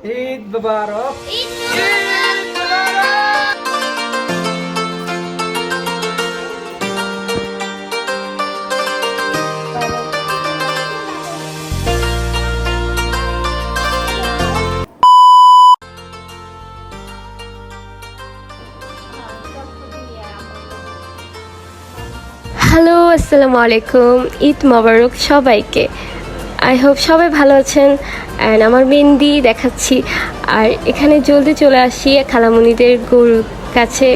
ঈদ মুবারক। ঈদ মুবারক। Hello, আসসালামু আলাইকুম। ঈদ মোবারক সবাইকে। আই হোপ সবাই ভালো আছেন। অ্যান্ড আমার মেহেন্দি দেখাচ্ছি। আর এখানে জলদি চলে আসি খালামণিদের গরুর কাছে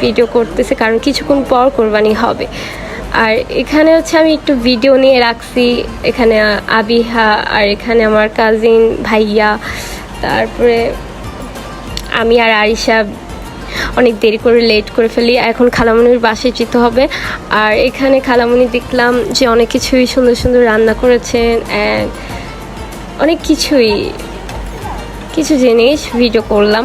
ভিডিও করতেছে, কারণ কিছুক্ষণ পর কোরবানি হবে। আর এখানে হচ্ছে আমি একটু ভিডিও নিয়ে রাখছি। এখানে আবিহা, আর এখানে আমার কাজিন ভাইয়া, তারপরে আমি আর আরিশা অনেক দেরি করে লেট করে ফেলি। এখন খালামণির বাসায় যেতে হবে। আর এখানে খালামণি দেখলাম যে অনেক কিছুই সুন্দর সুন্দর রান্না করেছেন, অ্যান্ড অনেক কিছু জিনিস ভিডিও করলাম।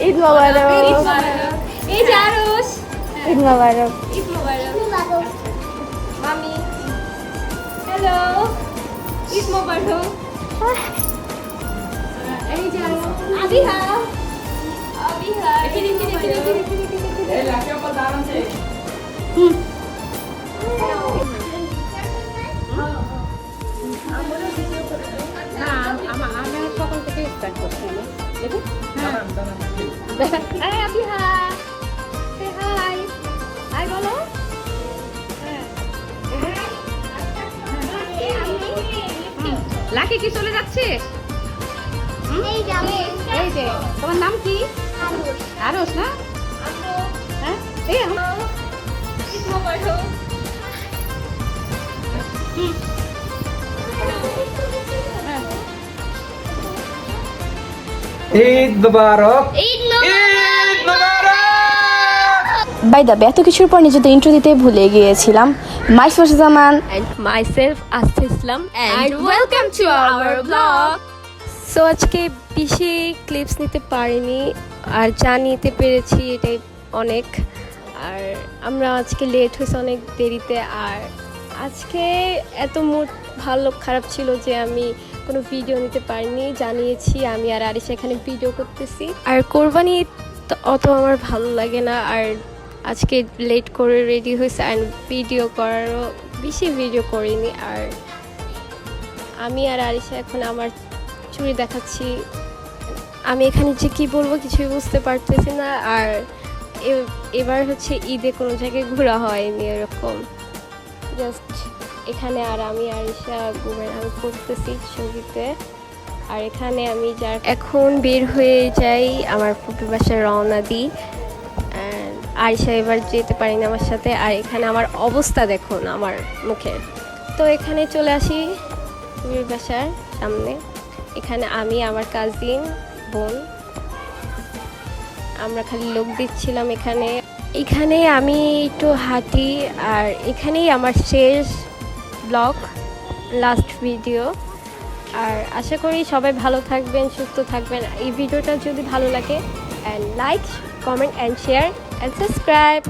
ঈদ মোবারক। এই যে আরশ। ঈদ মোবারক। ঈদ মুবারক। মামি হ্যালো, ঈদ মুবারক। এই যে আরশ। আবিহা এখানে এই লাকে ওপর দাঁড়ান আছে। সকাল থেকে স্টার্ট করছি। এই আবিহা, say hi. Hi বলো। লাকি কি চলে যাচ্ছে? এই যে তোমার নাম কি? আরশ না? হ্যাঁ, এই ঈদ মুবারক। ঈদ মুবারক। ঈদ ঈদ মুবারক। বাই দ্য এত কিছুর পর নিজেদের ইন্ট্রো দিতে ভুলে গিয়েছিলাম। মাই জামান অ্যান্ড মাইসেলফ আস্থা ইসলাম, and welcome to our vlog. So আজকে বেশি ক্লিপস নিতে পারিনি, আর যা নিতে পেরেছি এটাই অনেক। আর আমরা আজকে লেট হয়েছে অনেক দেরিতে। আর আজকে এত মুড ভালো খারাপ ছিল যে আমি কোনো ভিডিও নিতে পারিনি। জানিয়েছি আমি আর আরিশা এখানে ভিডিও করতেছি। আর কোরবানি তো অত আমার ভালো লাগে না। আর আজকে লেট করে রেডি হয়েছে, অ্যান্ড ভিডিও করারও বেশি ভিডিও করিনি। আর আমি আর আরিশা এখন আমার চুড়ি দেখাচ্ছি। আমি এখানে যে কি বলবো কিছুই বুঝতে পারতেছি না। আর এবার হচ্ছে ঈদে কোনো জায়গায় ঘোরা হয়নি এরকম, জাস্ট এখানে। আর আমি আরিশা আমি করতেছি ছবিতে। আর এখানে আমি এখন বের হয়ে যাই, আমার ফুপির বাসায় রওনা দিই। আরিশা এবার যেতে পারি না আমার সাথে। আর এখানে আমার অবস্থা দেখুন আমার মুখের। তো এখানে চলে আসি ফুপির বাসার সামনে। এখানে আমি, আমার কাজিন, বোন, আমরা খালি লোক দিচ্ছিলাম এখানে আমি একটু হাঁটি। আর এখানেই আমার শেষ ব্লগ, লাস্ট ভিডিও। আর আশা করি সবাই ভালো থাকবেন, সুস্থ থাকবেন। এই ভিডিওটা যদি ভালো লাগে, and like, comment and share and subscribe.